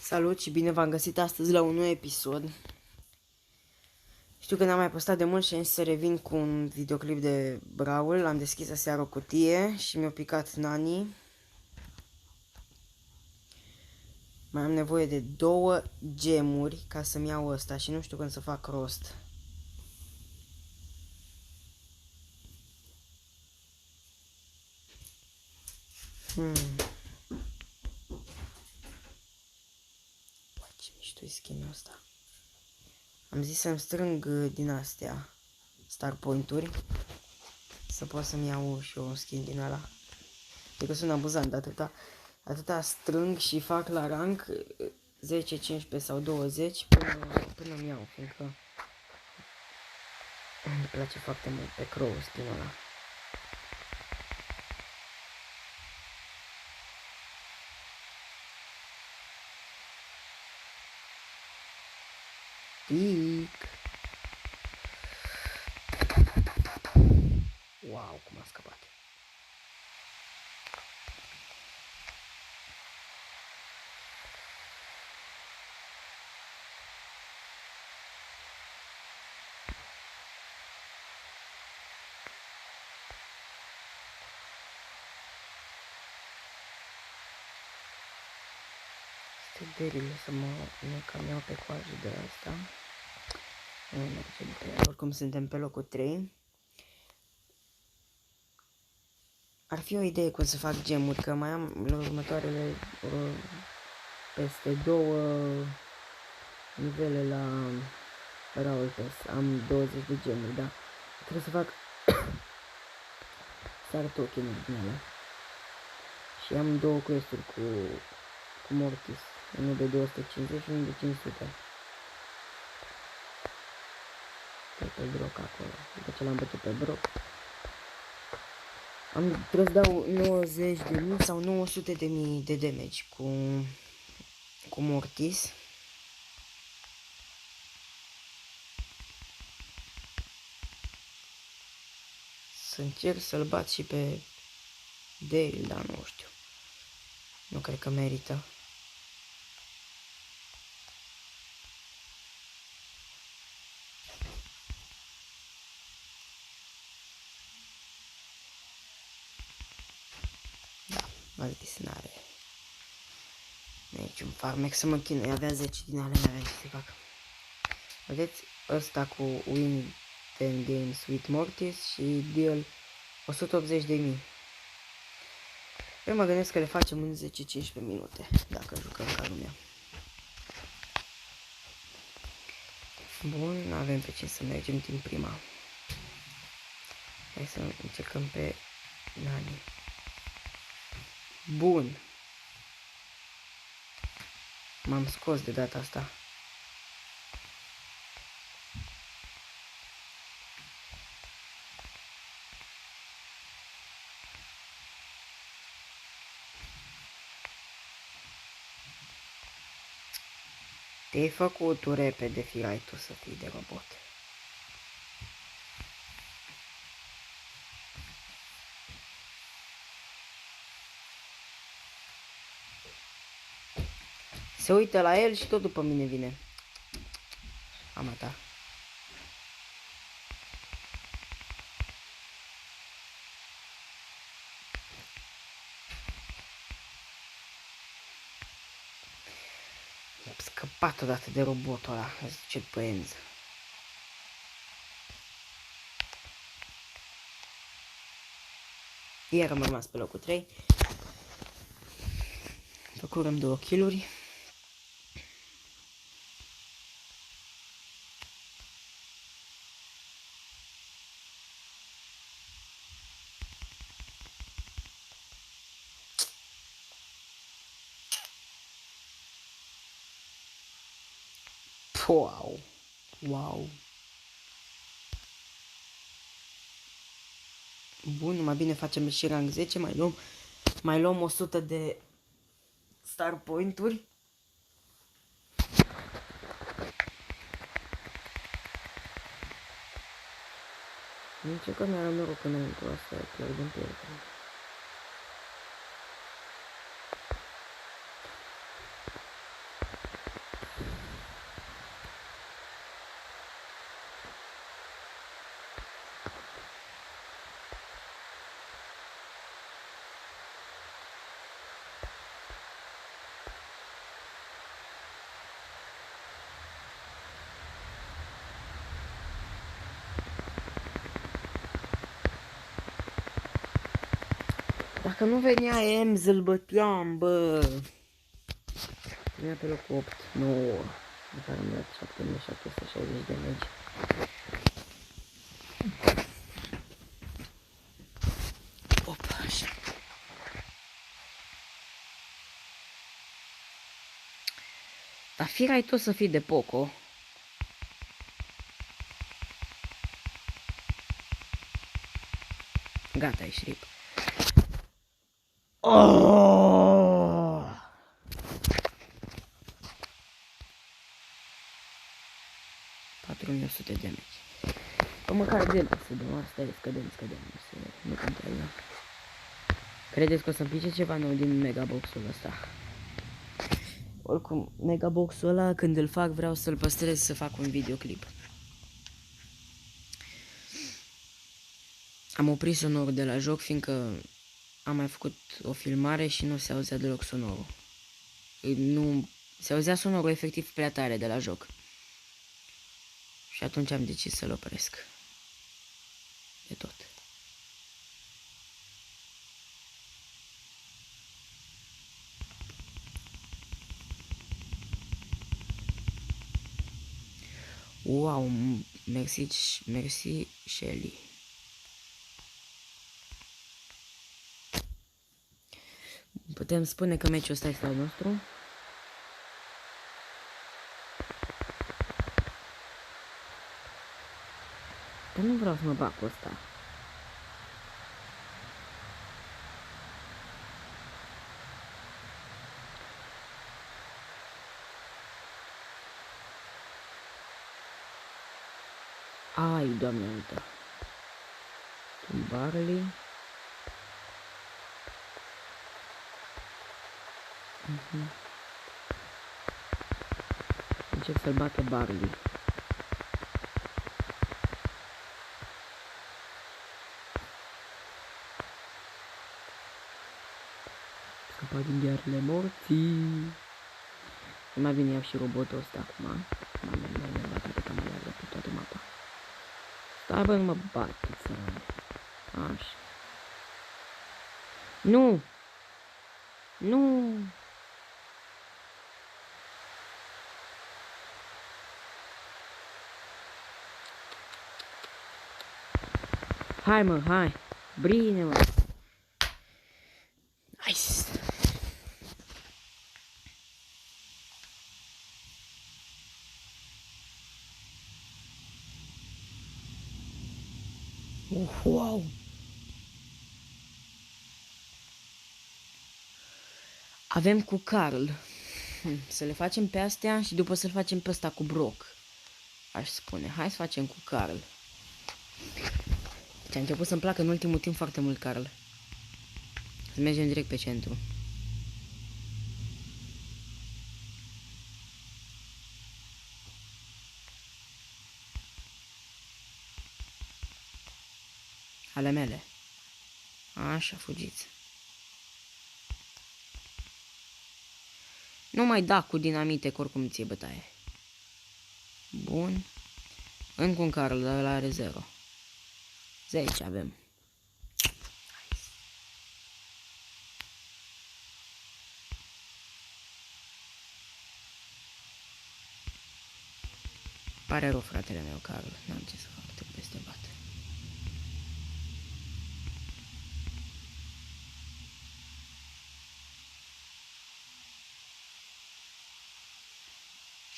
Salut și bine v-am găsit astăzi la un nou episod. Știu că n-am mai postat de mult și am zis să revin cu un videoclip de Brawl. Am deschis aseară o cutie și mi-a picat Nani. Mai am nevoie de 2 gemuri ca să-mi iau ăsta și nu știu când să fac rost. Ce mișto-i skin-ul ăsta. Am zis să-mi strâng din astea Star Point-uri să pot să-mi iau și eu un skin din ăla. Adică sunt amuzant, atâta strâng și fac la rank 10, 15 sau 20 până îmi iau, fiindcă îmi place foarte mult pe Crow skin-ul ăla. Tic! Wow, cum a scăpat! Este derile să mă cam iau pe coajă de asta. Nu merge pe ea. Oricum suntem pe locul 3. Ar fi o idee cum să fac gemuri, că mai am la următoarele peste 2 nivele la Brawl Pass. Am 20 de gemuri, da? Trebuie să fac Star token-uri din ele. Și am 2 quest-uri cu Mortis. Unul de 250 și unul de 500. Pe Brock acolo. După ce l-am bătut pe Brock. Trebuie să dau 90.000 sau 900.000 de damage cu Mortis. Să încerc să-l bat și pe Dale, dar nu știu. Nu cred că merită. Da, m-a zis, n-are niciun farmec să mă chinui. Avea 10 din ale, n-avea ce să fac. Vedeți? Ăsta cu Win 10 Games with Mortis și Deal 180.000. Eu mă gândesc că le facem în 10-15 minute, dacă jucăm ca lumea. Bun, nu avem pe ce să mergem din prima. Hai să încercăm pe Nani. Bun. M-am scos de data asta. Te-ai făcut tu repede, firai tu să fii de robot. Se uită la el și tot după mine vine. Mama ta. Am scăpat odată de robotul ăla, zice după Enz. Iar am rămas pe locul 3. Făcurăm 2 kill-uri. Wow. Wow. Bun, numai bine facem și rang 10, mai luăm 100 de Star Point-uri. Nici că mi-am noroc înainte asta, pierdem. Dacă nu venea Ems, îl băteam, bă. Venea pe locul 8, 9. În care am dat 7760 de megi. Opa, așa. Dar firai tot să fii de Poco. Gata, ești rip. Oh! $4100 de meci. Păi măcar delta să dăm, asta e, scădem, nu contează. Credeți că o să-mi pice ceva nou din megaboxul ăsta? Oricum, megaboxul ăla, când îl fac, vreau să-l păstrez să fac un videoclip. Am oprit sonorul de la joc, fiindcă am mai făcut o filmare și nu se auzea deloc sonorul. Nu, se auzea sonorul efectiv prea tare de la joc. Și atunci am decis să-l opresc. De tot. Wow, mersi Shelly. Putem spune că meciul ăsta este al nostru. Dar nu vreau să mă bag cu ăsta. Ai, Doamne, uită. Barley. Încerc să-l bată Barley. Scăpa din ghearele morții. Mai bine iau și robotul ăsta acum. Mai bate atâta mă leagă pe toată mapa. Stai, bă, nu mă bate, țărane. Așa. Nu! Nu! Hai, mă, hai! Bine, mă! Nice! Wow! Avem cu Carl. Să le facem pe astea și după să-l facem pe ăsta cu Brock. Aș spune. Hai să facem cu Carl. Deci a început să-mi placă în ultimul timp foarte mult Carl. Să mergem direct pe centru. Ale mele. Așa, fugiți. Nu mai da cu dinamite, că oricum ție bătaie. Bun. Încă un Carl, dar ăla are 0. 10 avem. Pare rău, fratele meu, Carl. N-am ce să fac, trebuie să te bat.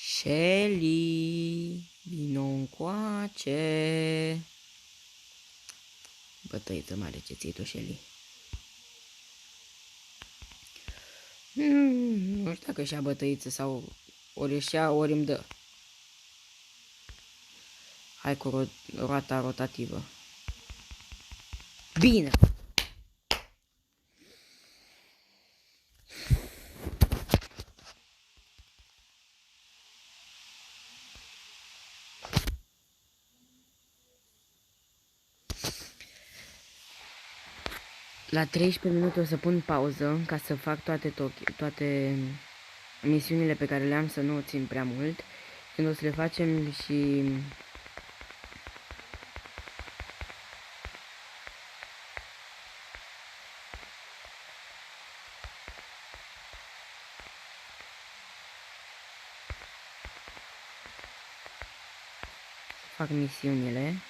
Shelly, vino încoace. Bătăiță mare ce ții tu, Shelly. Nu știu dacă și-a bătăiță sau ori își-a, ori îmi dă. Hai cu roata rotativă. Bine! La 13 minute o să pun pauză ca să fac toate misiunile pe care le-am, să nu o țin prea mult. Când o să le facem și fac misiunile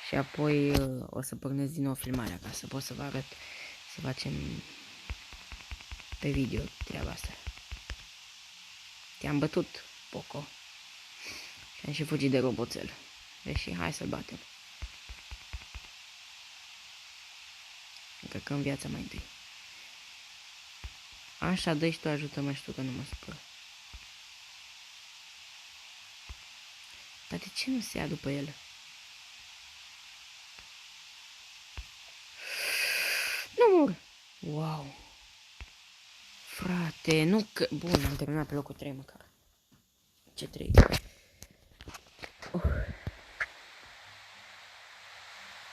și apoi o să pornesc din nou filmarea ca să pot să vă arăt, să facem pe video treaba asta. Te-am bătut, Poco. Și am și fugit de roboțel. Deși, hai să-l batem. Încărcăm viața mai întâi. Așa, dă și tu, ajută-mă și tu că nu mă supăr. Dar de ce nu se ia după el? Nu mor! Wow! Frate, nu că... Bun, am terminat pe locul 3 măcar. Ce 3?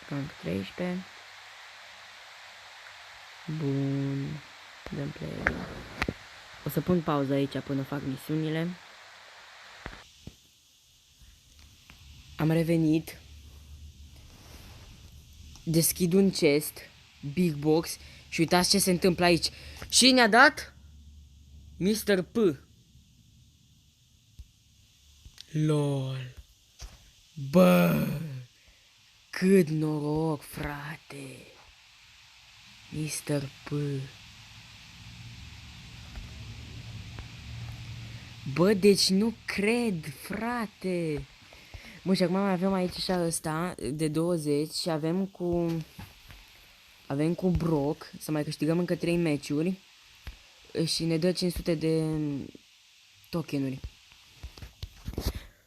Rank 13. Bun. Dăm play. O să pun pauză aici până fac misiunile. Am revenit. Deschid un chest. Big box. Și uitați ce se întâmplă aici. Și ne-a dat? Mr. P. LOL. Bă. Cât noroc, frate. Mr. P. Bă, deci nu cred, frate. Bă, și acum mai avem aici și ăsta de 20 și avem cu Brock să mai câștigăm încă 3 meciuri și ne dă 500 de tokenuri.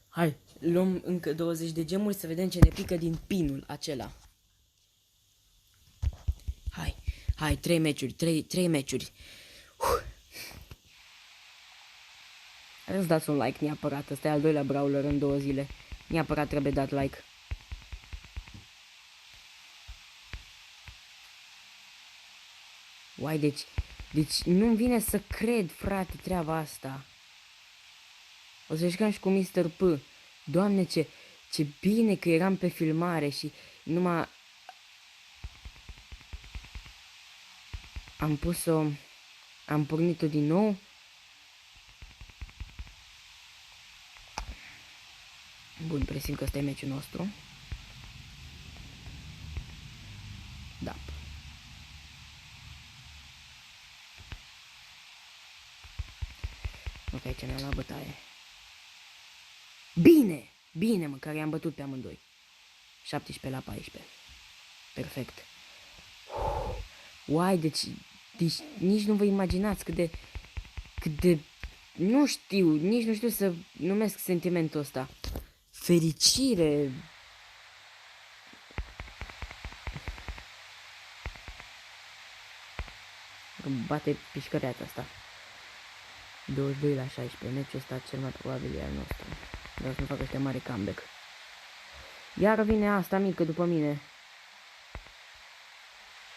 Hai, luăm încă 20 de gemuri să vedem ce ne pică din pinul acela. Hai, 3 meciuri, 3 meciuri. Hai să dați un like neapărat, ăsta e al doilea brawler în 2 zile. Neapărat trebuie dat like. Uai, deci nu-mi vine să cred, frate, treaba asta. O să jucăm și cu Mr. P. Doamne, ce bine că eram pe filmare și numai... Am pornit-o din nou. Bun, presimt că ăsta e meciul nostru. Da. Ok, aici ne-am luat bătaie. Bine, măcar i-am bătut pe amândoi. 17 la 14. Perfect. Uai, deci nici nu vă imaginați cât de... Nu știu, nici nu știu să numesc sentimentul ăsta. Fericire. Bate pișcăreața asta. 22 la 16. Meciul ăsta cel mai probabil e al nostru. Vreau să nu fac ăștia mare comeback. Iar vine asta mică după mine.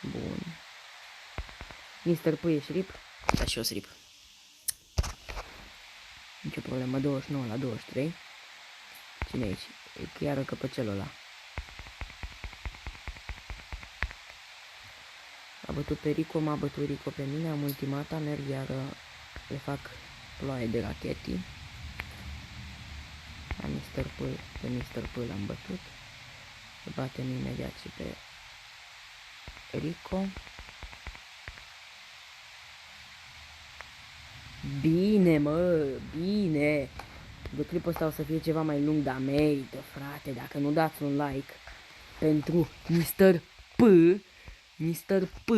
Bun. Mr. P e rip. Da, și eu rip. Nicio problemă. 29 la 23. Cine e aici? E chiar căpăcelul ăla. A bătut pe Rico, m-a bătut Rico pe mine, am ultimata, merg iar le fac ploaie de racheti. La pe Mr. P l-am bătut. Îl batem imediat și pe Rico. Bine, mă, bine. Videoclipul ăsta o să fie ceva mai lung, dar merită, frate, dacă nu dați un like pentru Mr. P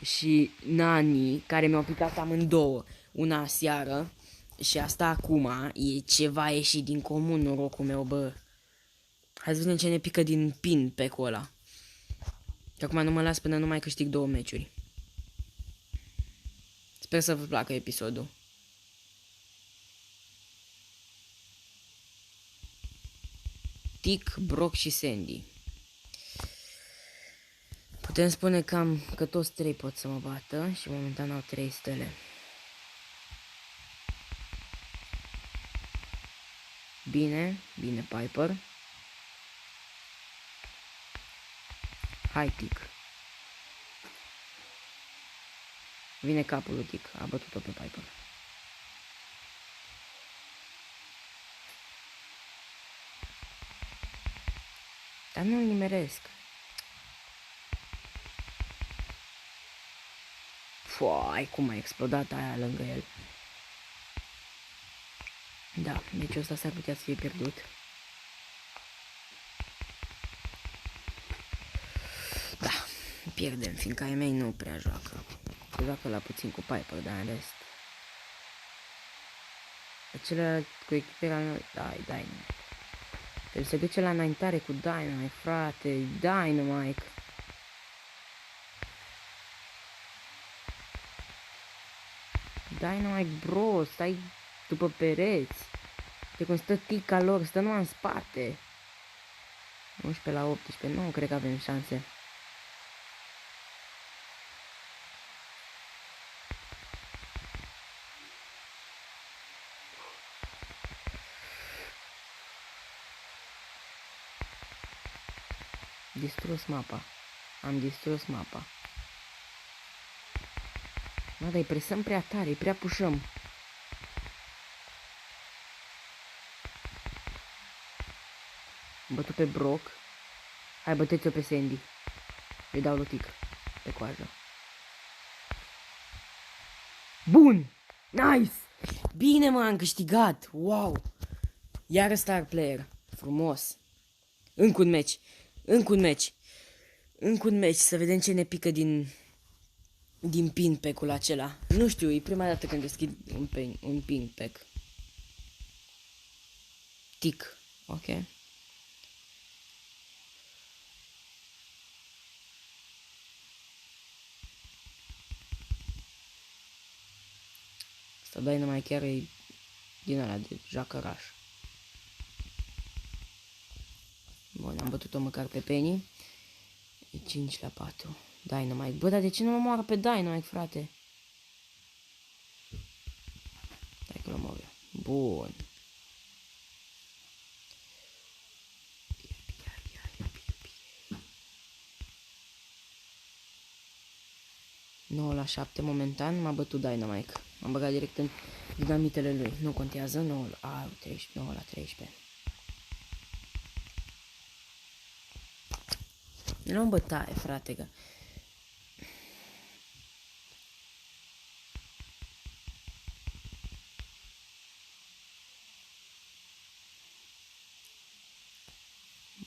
și Nani, care mi-au picat amândouă, una seară și asta acum, e ceva ieșit din comun norocul meu, bă. Hai să vedem ce ne pică din pin pe cola. Și acum nu mă las până nu mai câștig 2 meciuri. Sper să vă placă episodul. Tic, Brock și Sandy. Putem spune că toți 3 pot să mă bată și momentan au 3 stele. Bine, Piper. Hai, Tic. Vine capul lui Tic, a bătut-o pe Piper. Dar nu-l nimeresc. Foai, cum a explodat aia lângă el. Da, deci ăsta s-ar putea să fie pierdut. Da, pierdem, fiindcă ai mei nu prea joacă. Se joacă la puțin cu Piper, dar în rest. Acelea cu echiparea noi, Dynamite. El se duce la înaintare cu Dynamite, frate, Dynamite. Dynamite, bro, stai după pereți. De cum stă tica lor, stă numai în spate. 11 la 18, nu cred că avem șanse. Distrus mapa. Am distrus mapa. Mă, dar îi presăm prea tare, îi prea pușăm. Am bătut pe Brock. Hai, băteți-o pe Sandy. Îi dau lotic pe coajă. Bun! Nice! Bine, mă, am câștigat! Wow! Iar star player. Frumos. Încă un meci. Încă un meci. Încă un meci. Să vedem ce ne pică din pin pack-ul acela. Nu știu, e prima dată când deschid un pin pack. Tic. Ok. Asta Dynamite chiar e din ăla de jacăraș. Bun, am bătut-o măcar pe Penny. E 5 la 4. Dynamite. Bă, dar de ce nu mă moară pe Dynamite, frate? Hai că l omor eu. Bun. ...9 la 7 momentan, m-a bătut Dynamite. M-am băgat direct în dinamitele lui. Nu contează, 9 la 13. Nu am bătaie, frate, că...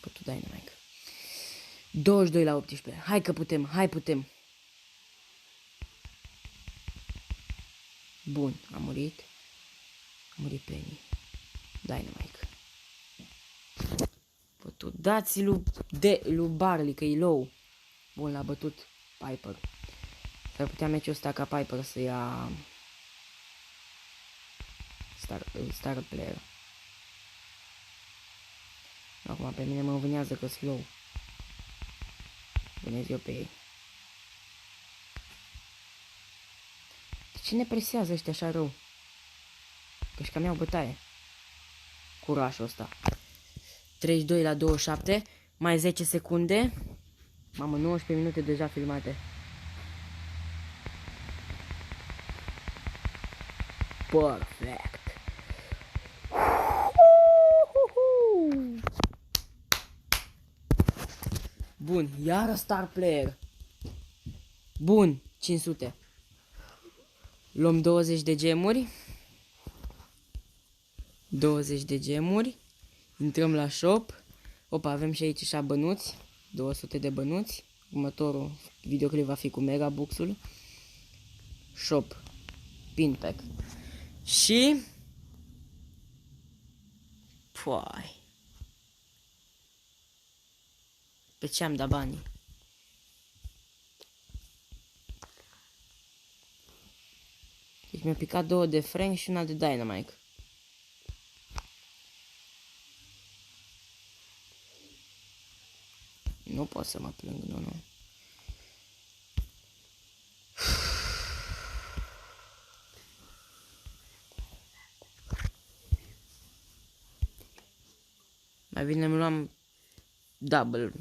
Bătut Dynamite. 22 la 18. Hai că putem, hai putem. Bun, a murit. A murit Penny. Dynamite. Bătut. Dați lui Barley, că e low. Bun, l-a bătut Piper. S-ar putea meciul ăsta ca Piper să ia... Star player. Acum pe mine mă învânează că slow. Vânez eu pe ei. De ce ne presează ăștia așa rău? Că și cam iau bătaie. Curajul ăsta. 32 la 27. Mai 10 secunde. Mamă, 19 minute deja filmate. Perfect. Bun, iară star player. Bun, 500. Luăm 20 de gemuri. 20 de gemuri. Intrăm la shop. Opa, avem și aici așa bănuți. 200 de bănuți. Următorul videoclip va fi cu Megabuxul. Shop. Pin pack. Și... Păi... Pe ce am dat banii? Deci mi-a picat 2 de Frank și una de Dynamite. Nu pot să mă plâng, nu. Mai bine îmi luam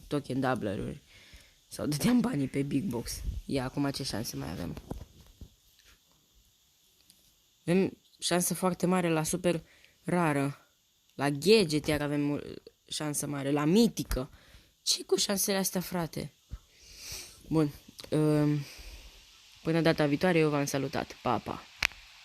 token doubler-uri. Sau dădeam banii pe Big Box. Ia, acum ce șanse mai avem? Avem șansă foarte mare la super rară. La gadget iar avem șansă mare. La mitică. Ce cu șansele astea, frate? Bun. Până data viitoare, eu v-am salutat. Pa, pa!